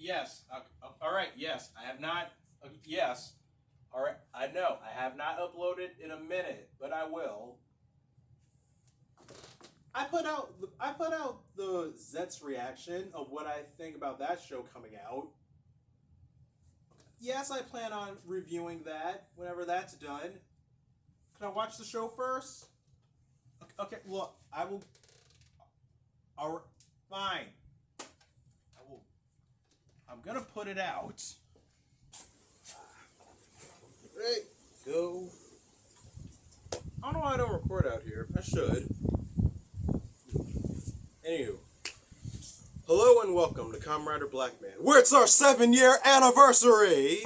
Yes. All right. Yes, I have not. Yes. All right. I know I have not uploaded in a minute, but I will. I put out the Zet's reaction of what I think about that show coming out. Yes, I plan on reviewing that whenever that's done. Can I watch the show first? Okay. Look, I will. All right, fine. I will. I'm gonna put it out. Right. Go. I don't know why I don't record out here. I should. Anywho. Hello and welcome to KamenRider Blackman, where it's our 7-year anniversary!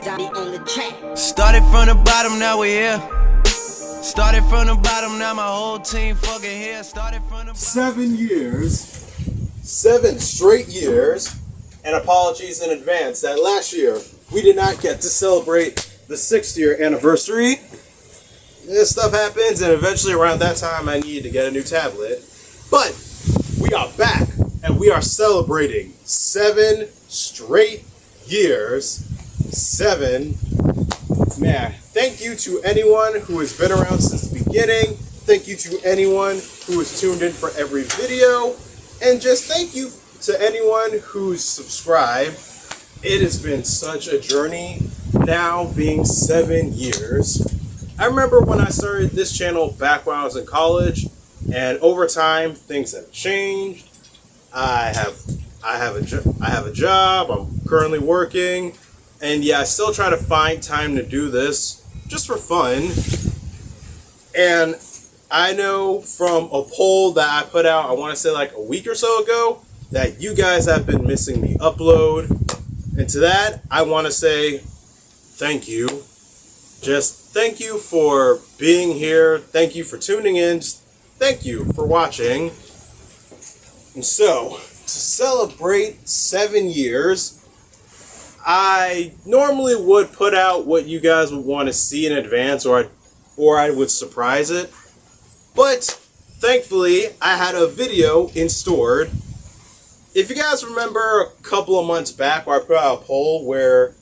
Started from the bottom, now we're here. Started from the bottom, now my whole team fucking here. Started from the bottom. 7 years. 7 straight years. And apologies in advance that last year we did not get to celebrate the 6th-year anniversary. This stuff happens, and eventually around that time I needed to get a new tablet. But we are back, and we are celebrating 7 straight years. 7. Man, thank you to anyone who has been around since the beginning. Thank you to anyone who has tuned in for every video. And just thank you to anyone who's subscribed. It has been such a journey, now being 7 years. I remember when I started this channel back when I was in college, and over time things have changed. I have a job. I'm currently working, and yeah, I still try to find time to do this just for fun. And I know from a poll that I put out, I want to say like a week or so ago, that you guys have been missing me upload. And to that, I want to say thank you. Just thank you for being here. Thank you for tuning in. Just thank you for watching. And so, to celebrate 7 years, I normally would put out what you guys would want to see in advance, or I would surprise it. But thankfully, I had a video in stored. If you guys remember a couple of months back where I put out a poll where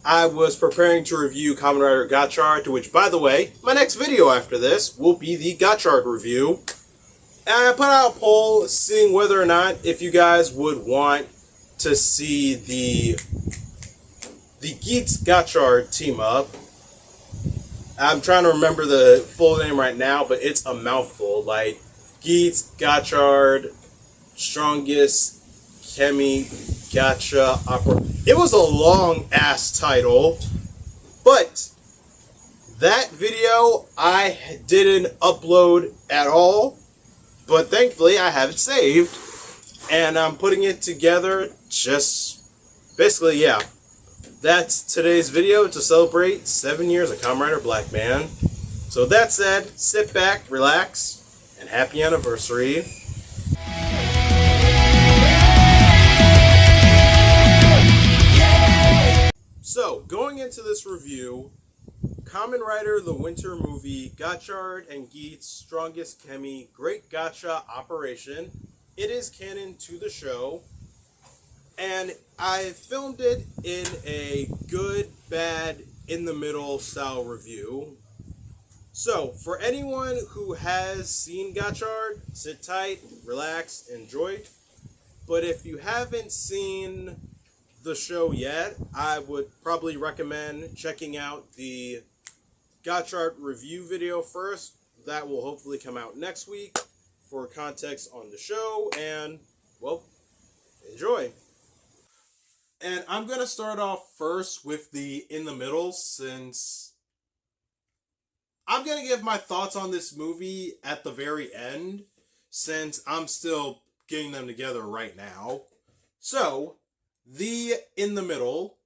I was preparing to review KamenRider Gotchard, to which, by the way, my next video after this will be the Gotchard review. And I put out a poll seeing whether or not if you guys would want to see the Geats Gotchard team up. I'm trying to remember the full name right now, but it's a mouthful. Like, Geats Gotchard Strongest Gotcha Opera. It was a long ass title, but that video I didn't upload at all, but thankfully I have it saved, and I'm putting it together just basically, yeah. That's today's video to celebrate 7 years of KamenRider Blackman. So that said, sit back, relax, and happy anniversary. So, going into this review, KamenRider the Winter Movie, Gotchard and Geats Strongest Chemi Great Gotcha Operation. It is canon to the show, and I filmed it in a good, bad, in the middle style review. So, for anyone who has seen Gotchard, sit tight, relax, enjoy. But if you haven't seen the show yet, I would probably recommend checking out the Gotchard review video first. That will hopefully come out next week for context on the show, and, well, enjoy. And I'm going to start off first with the in the middle, since I'm going to give my thoughts on this movie at the very end, since I'm still getting them together right now. So, the in the middle,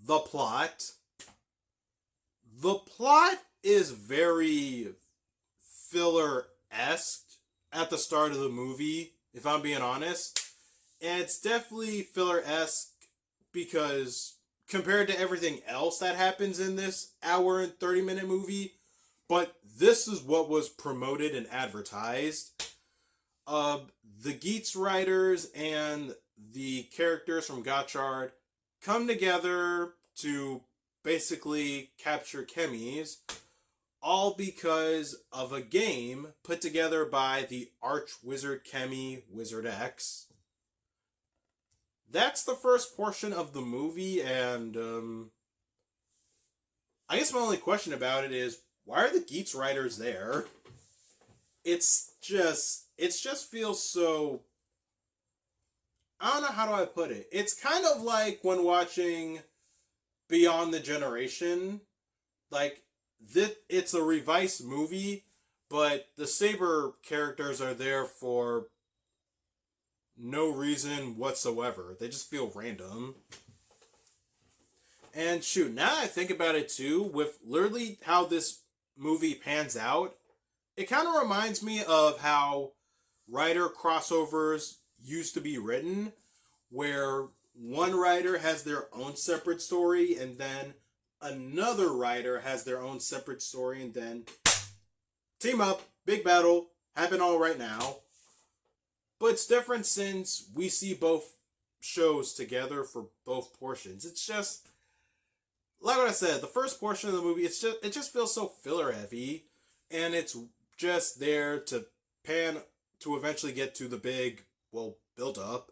the plot. The plot is very filler-esque at the start of the movie, if I'm being honest. And it's definitely filler-esque because compared to everything else that happens in this hour and 30-minute movie, but this is what was promoted and advertised. The Geats writers and the characters from Gotchard come together to basically capture chemies, all because of a game put together by the arch wizard Chemy Wizard X. That's the first portion of the movie, and I guess my only question about it is, why are the Geats writers there? It just feels so, I don't know how do I put it. It's kind of like when watching Beyond the Generation. Like, it's a revised movie, but the Saber characters are there for no reason whatsoever. They just feel random. And shoot, now that I think about it too, with literally how this movie pans out, it kind of reminds me of how writer crossovers used to be written, where one writer has their own separate story, and then another writer has their own separate story, and then team up, big battle, happen all right now. But it's different since we see both shows together for both portions. It's just, like what I said, the first portion of the movie, it just feels so filler heavy, and it's just there to pan to eventually get to the big, well, build up.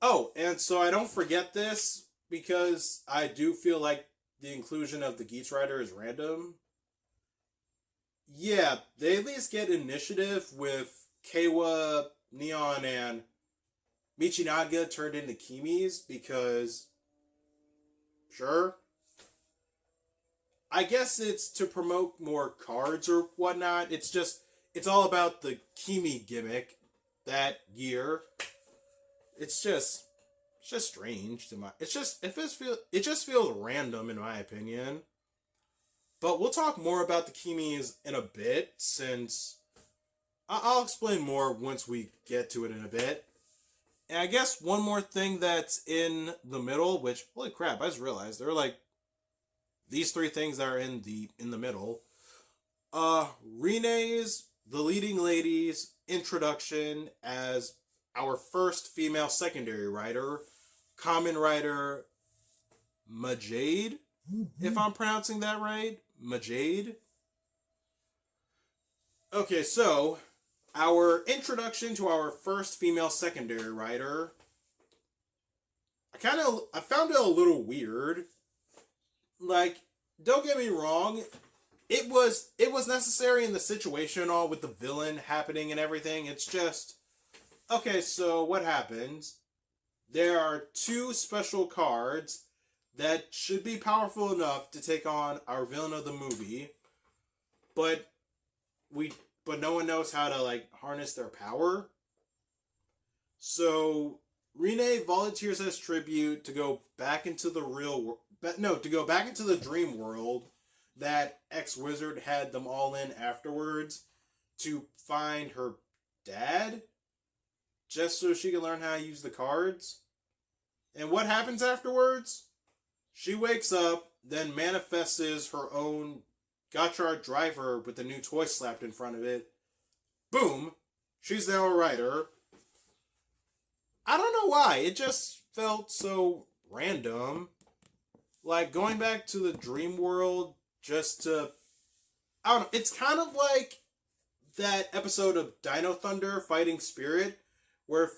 Oh, and so I don't forget this, because I do feel like the inclusion of the Geats writer is random. Yeah, they at least get initiative with Keiwa, Neon, and Michinaga turned into Kimis, because sure. I guess it's to promote more cards or whatnot. It's all about the Kimi gimmick that year. It's just strange to it just feels random in my opinion. But we'll talk more about the Kimis in a bit, since I'll explain more once we get to it in a bit. And I guess one more thing that's in the middle, which, holy crap, I just realized there are like these three things that are in the middle. Renee's, the leading lady's introduction as our first female secondary writer, KamenRider Majade, if I'm pronouncing that right. Majade. Okay, so our introduction to our first female secondary writer, I found it a little weird. Like, don't get me wrong, it was necessary in the situation and all, with the villain happening and everything. It's just, okay, so what happens? There are two special cards that should be powerful enough to take on our villain of the movie, but no one knows how to like harness their power. So Renee volunteers as tribute to go back into the back into the dream world that ex-wizard had them all in afterwards, to find her dad, just so she can learn how to use the cards. And what happens afterwards? She wakes up, then manifests her own Gotchard driver with the new toy slapped in front of it. Boom! She's now a writer. I don't know why. It just felt so random. Like, going back to the dream world just to, I don't know. It's kind of like that episode of Dino Thunder Fighting Spirit, where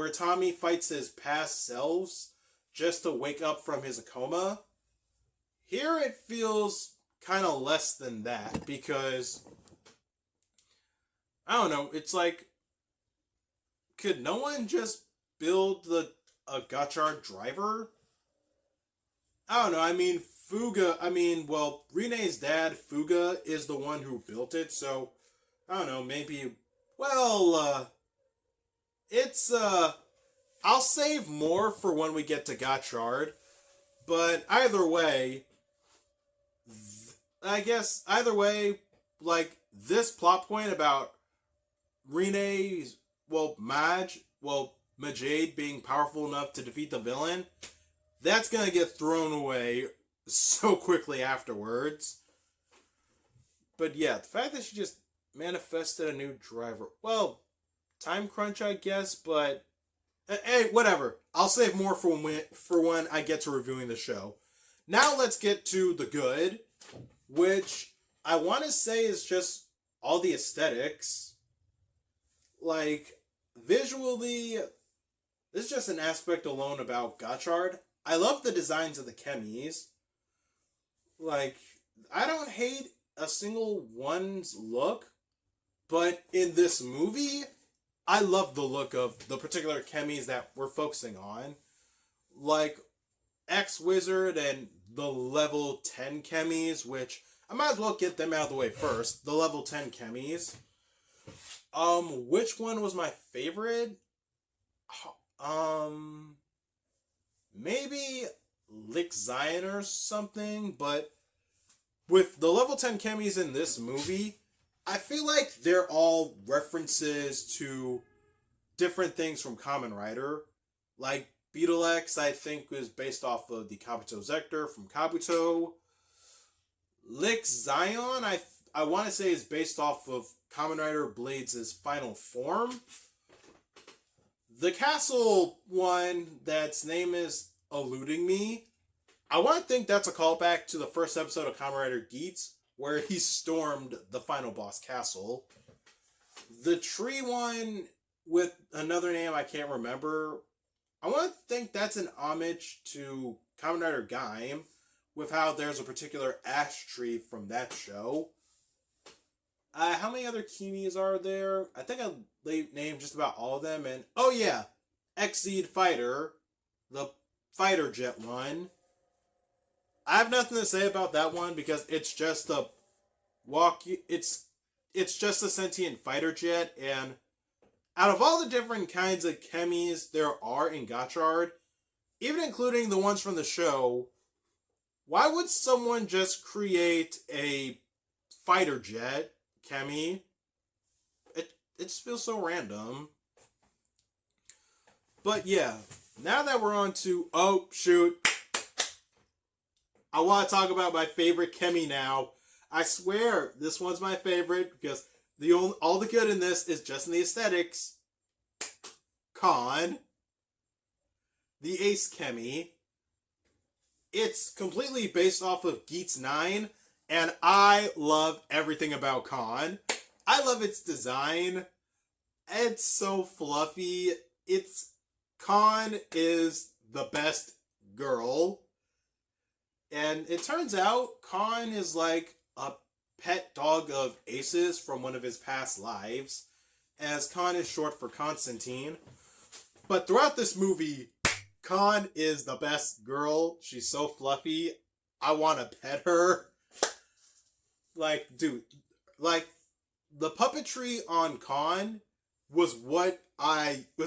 Tommy fights his past selves just to wake up from his coma. Here it feels kind of less than that, because I don't know, it's like, could no one just build a Gotchard driver? I don't know, Renee's dad, Fuga, is the one who built it, so I don't know, maybe, I'll save more for when we get to Gotchard, but either way, like, this plot point about Renee's, Majade being powerful enough to defeat the villain, that's gonna get thrown away so quickly afterwards. But yeah, the fact that she just manifested a new driver, well, time crunch, I guess, but Hey, whatever. I'll save more for when I get to reviewing the show. Now let's get to the good, which I want to say is just all the aesthetics. Like, visually, this is just an aspect alone about Gotchard. I love the designs of the chemis. Like, I don't hate a single one's look, but in this movie, I love the look of the particular chemis that we're focusing on. Like, X-Wizard and the level 10 chemis, which I might as well get them out of the way first. The level 10 chemis. Which one was my favorite? Maybe Lick Zion or something, but with the level 10 chemis in this movie, I feel like they're all references to different things from Kamen Rider. Like Beetle X, I think, was based off of the Kabuto Zector from Kabuto. Lick Zion, I want to say, is based off of Kamen Rider Blades' final form. The castle one, that's name is eluding me. I want to think that's a callback to the first episode of Kamen Rider Geats, where he stormed the final boss castle. The tree one with another name I can't remember, I want to think that's an homage to Kamen Rider Gaim, with how there's a particular ash tree from that show. How many other chemis are there? I think I named just about all of them. And oh yeah, X-Seed Fighter, the fighter jet one. I have nothing to say about that one because it's just a it's just a sentient fighter jet, and out of all the different kinds of chemis there are in Gotchard, even including the ones from the show, why would someone just create a fighter jet chemi? It just feels so random. But yeah, now that we're on to, oh shoot, I want to talk about my favorite chemi now. I swear, this one's my favorite because all the good in this is just in the aesthetics. Kon, the Ace chemi. It's completely based off of Geats 9, and I love everything about Kon. I love its design. It's so fluffy. Kon is the best girl. And it turns out Kon is like a pet dog of Ace's from one of his past lives, as Kon is short for Constantine. But throughout this movie, Kon is the best girl. She's so fluffy. I want to pet her. Like, dude, like, the puppetry on Kon was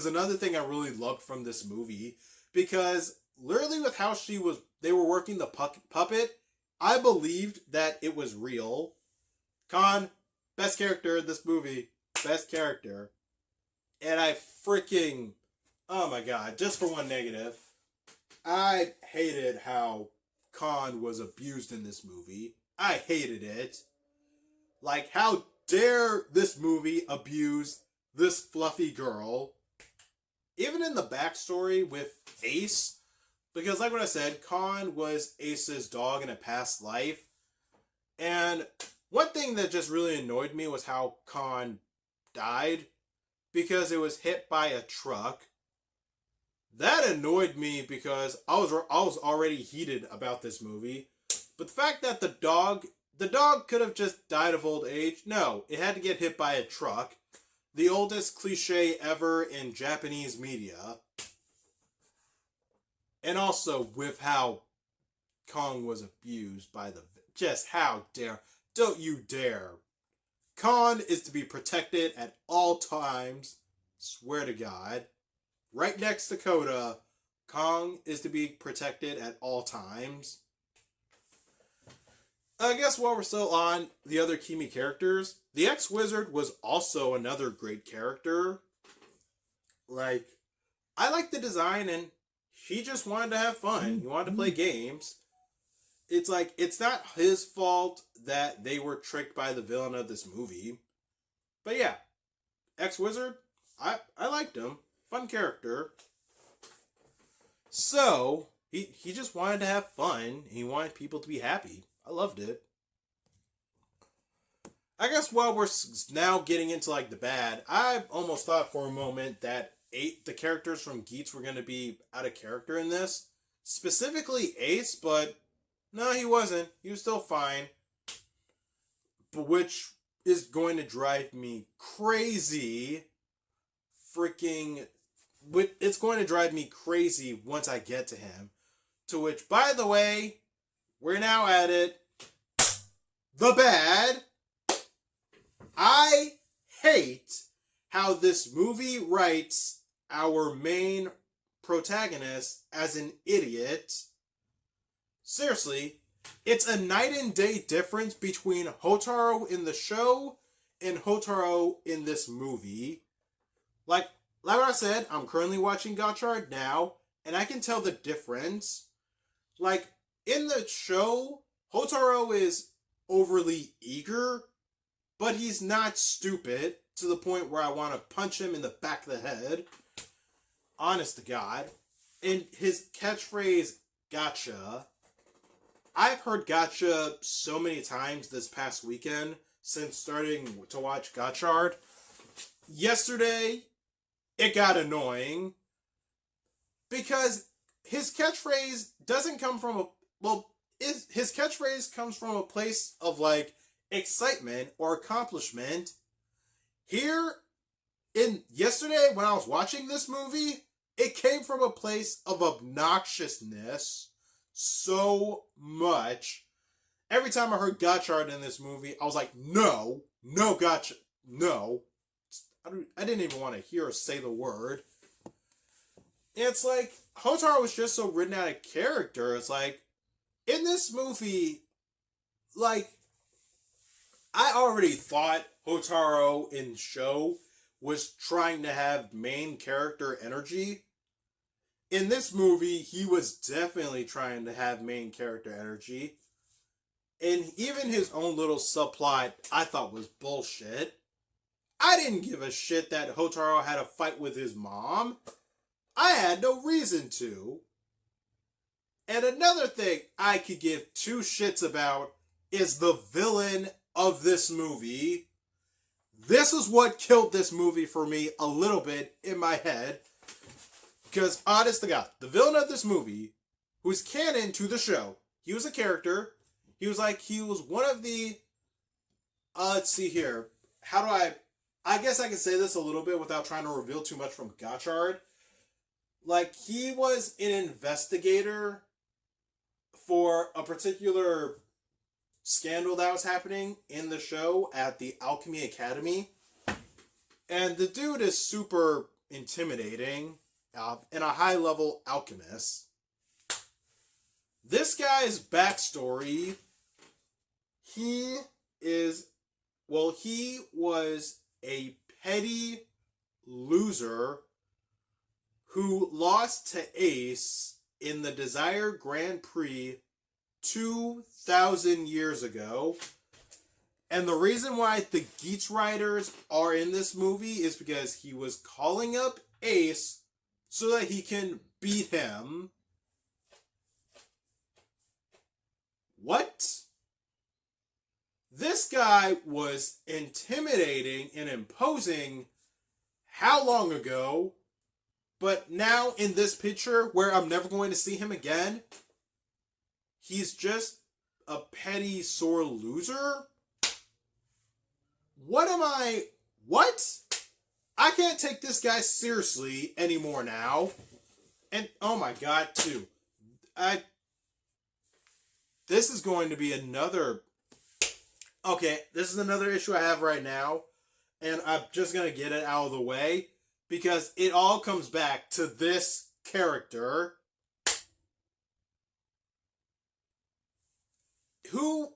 another thing I really loved from this movie, because literally with how they were working the puppet, I believed that it was real. Kon, best character in this movie, best character. And oh my god, just for one negative, I hated how Kon was abused in this movie. I hated it. Like, how dare this movie abuse this fluffy girl? Even in the backstory with Ace, because like what I said, Kon was Ace's dog in a past life. And one thing that just really annoyed me was how Kon died, because it was hit by a truck. That annoyed me because I was already heated about this movie. But the fact that the dog could have just died of old age. No, it had to get hit by a truck. The oldest cliche ever in Japanese media. And also with how Kong was abused by just how dare. Don't you dare. Kon is to be protected at all times. Swear to God. Right next to Koda, Kong is to be protected at all times. I guess while we're still on the other Kimi characters, the X-Wizard was also another great character. Like, I like the design, and he just wanted to have fun. He wanted to play games. It's like, it's not his fault that they were tricked by the villain of this movie. But yeah, X-Wizard, I liked him. Fun character. So, he just wanted to have fun. He wanted people to be happy. I loved it. I guess while we're now getting into like the bad, I almost thought for a moment that the characters from Geats were going to be out of character in this. Specifically Ace, but no, he wasn't. He was still fine. But which is going to drive me crazy. It's going to drive me crazy once I get to him. To which, by the way, we're now at it. The bad. I hate how this movie writes our main protagonist as an idiot. Seriously, it's a night and day difference between Hotaru in the show and Hotaru in this movie. Like I said, I'm currently watching Gotchard now, and I can tell the difference. Like, in the show, Hotaru is overly eager, but he's not stupid to the point where I want to punch him in the back of the head. Honest to God. And his catchphrase, gotcha. I've heard gotcha so many times this past weekend since starting to watch Gotchard. Yesterday, it got annoying because his catchphrase doesn't come from his catchphrase comes from a place of like excitement or accomplishment. Yesterday when I was watching this movie, it came from a place of obnoxiousness so much. Every time I heard Gotchard in this movie, I was like, no, gotcha, no. I didn't even want to hear or say the word. It's like, Hotaru was just so written out of character. It's like, in this movie, like, I already thought Hotaru in show was trying to have main character energy. In this movie, he was definitely trying to have main character energy. And even his own little subplot, I thought was bullshit. I didn't give a shit that Hotaru had a fight with his mom. I had no reason to. And another thing I could give two shits about is the villain of this movie. This is what killed this movie for me a little bit in my head. Because, honest to God, the villain of this movie, who's canon to the show, he was a character. He was one of the, let's see here. I guess I can say this a little bit without trying to reveal too much from Gotchard. Like, he was an investigator for a particular scandal that was happening in the show at the Alchemy Academy. And the dude is super intimidating and a high-level alchemist. This guy's backstory, he was a petty loser who lost to Ace in the Desire Grand Prix 2,000 years ago. And the reason why the Geats Riders are in this movie is because he was calling up Ace so that he can beat him. What? This guy was intimidating and imposing how long ago? But now in this picture where I'm never going to see him again, he's just a petty, sore loser? What? I can't take this guy seriously anymore now. And, oh my God, too. This is going to be another... Okay, this is another issue I have right now. And I'm just going to get it out of the way. Because it all comes back to this character. Who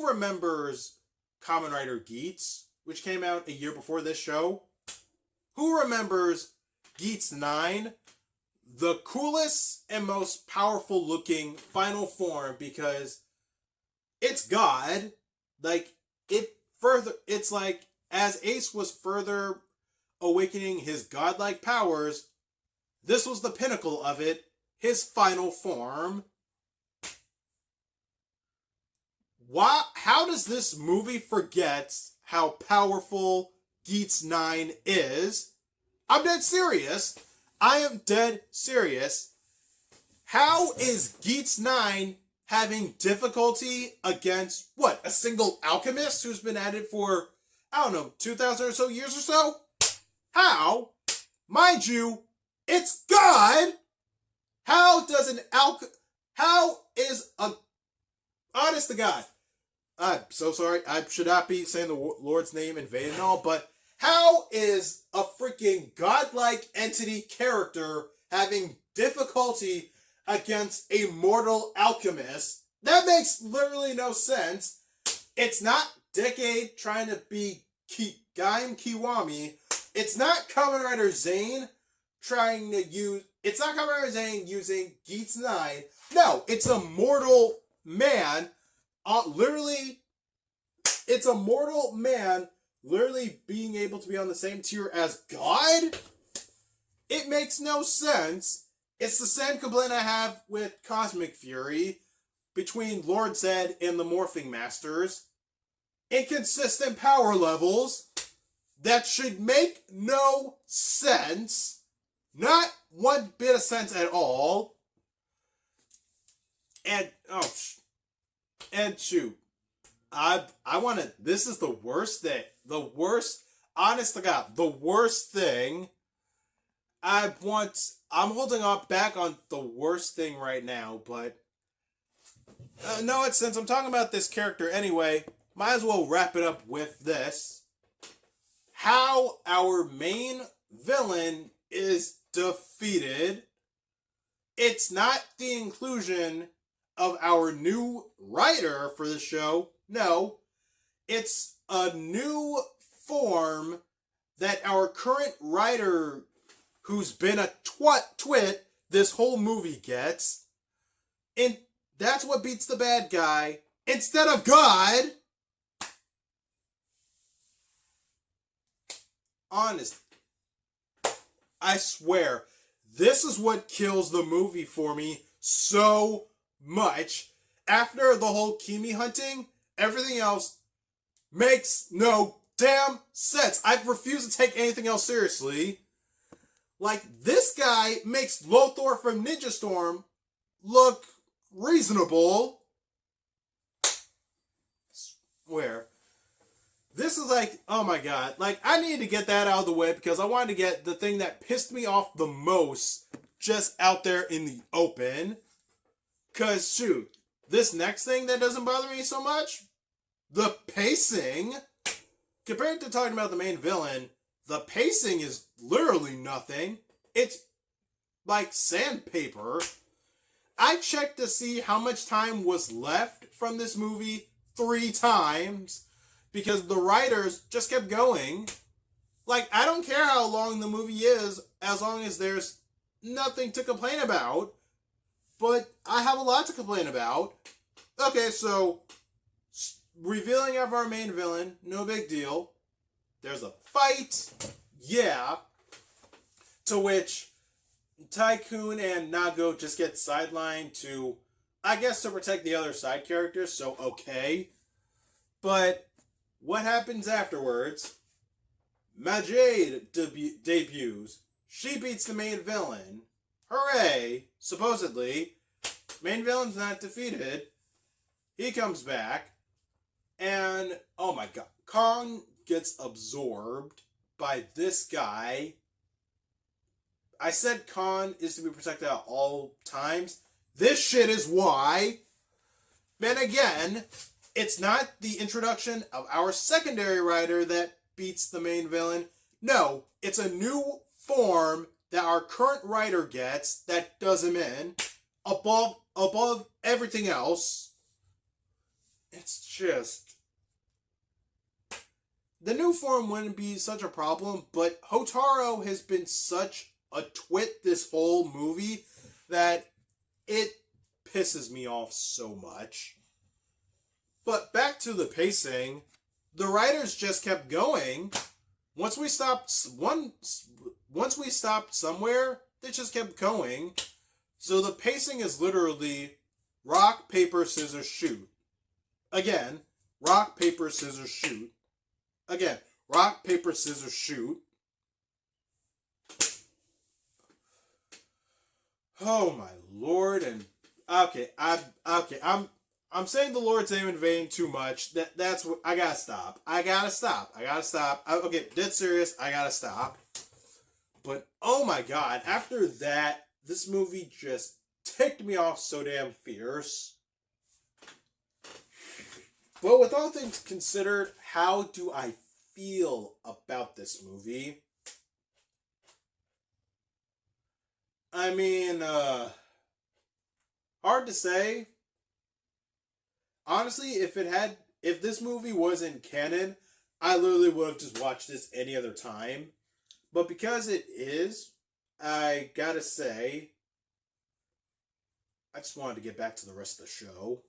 remembers Kamen Rider Geats, which came out a year before this show? Who remembers Geats 9, the coolest and most powerful looking final form, because it's God. It's like as Ace was further awakening his godlike powers, this was the pinnacle of it, his final form. How does this movie forget how powerful Geats 9 is? I'm dead serious. I am dead serious. How is Geats 9 having difficulty against, what, a single alchemist who's been at it for, I don't know, 2,000 or so years or so? How? Mind you, it's God! How is a, honest to God, I'm so sorry, I should not be saying the Lord's name in vain and all, but how is a freaking godlike entity character having difficulty against a mortal alchemist? That makes literally no sense. It's not Decade trying to be Gaim Kiwami. It's not Kamen Rider Zane trying to use... It's not Kamen Rider Zane using Geats 9. No, it's a mortal man. It's a mortal man literally being able to be on the same tier as God? It makes no sense. It's the same complaint I have with Cosmic Fury between Lord Zed and the Morphing Masters. Inconsistent power levels that should make no sense. Not one bit of sense at all. And shoot. I want to, this is the worst thing. The worst, honest to God, the worst thing. I'm holding up back on the worst thing right now, but no, it's since I'm talking about this character anyway, might as well wrap it up with this. How our main villain is defeated. It's not the inclusion of our new writer for the show. No, it's a new form that our current writer, who's been a twit this whole movie, gets. And that's what beats the bad guy instead of God. Honest. I swear, this is what kills the movie for me so much. After the whole Kimi hunting, everything else makes no damn sense. I refuse to take anything else seriously. Like, this guy makes Lothar from Ninja Storm look reasonable. Swear. This is like, oh my god. Like, I need to get that out of the way because I wanted to get the thing that pissed me off the most just out there in the open. Because, shoot, this next thing that doesn't bother me so much, the pacing. Compared to talking about the main villain, the pacing is literally nothing. It's like sandpaper. I checked to see how much time was left from this movie 3 times because the writers just kept going. Like, I don't care how long the movie is as long as there's nothing to complain about. But I have a lot to complain about. Okay, so revealing of our main villain, no big deal. There's a fight, yeah. To which Tycoon and Nago just get sidelined to, I guess, to protect the other side characters, so okay. But what happens afterwards? Majade debuts. She beats the main villain. Hooray! Supposedly. Main villain's not defeated. He comes back. And, oh my god. Kong gets absorbed by this guy. I said Khan is to be protected at all times. This shit is why. Then again, it's not the introduction of our secondary writer that beats the main villain. No, it's a new form that our current writer gets that does him in above everything else. It's just, the new form wouldn't be such a problem, but Hotaru has been such a twit this whole movie that it pisses me off so much. But back to the pacing, the writers just kept going. Once we stopped somewhere, they just kept going. So the pacing is literally rock, paper, scissors, shoot. Again, rock, paper, scissors, shoot. Again, rock, paper, scissors, shoot. Oh my lord! And I'm saying the Lord's name in vain too much. That's what I gotta stop. I gotta stop. Okay, dead serious. I gotta stop. But oh my god! After that, this movie just ticked me off so damn fierce. But with all things considered, how do I feel about this movie? I mean, hard to say. Honestly, if this movie wasn't canon, I literally would have just watched this any other time. But because it is, I gotta say, I just wanted to get back to the rest of the show.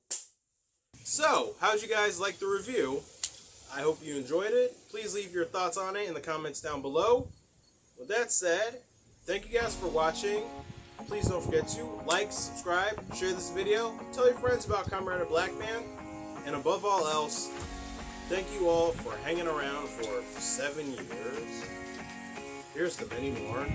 So, how'd you guys like the review? I hope you enjoyed it. Please leave your thoughts on it in the comments down below. With that said, thank you guys for watching. Please don't forget to like, subscribe, share this video, tell your friends about KamenRider Blackman, and above all else, thank you all for hanging around for 7 years. Here's to many more.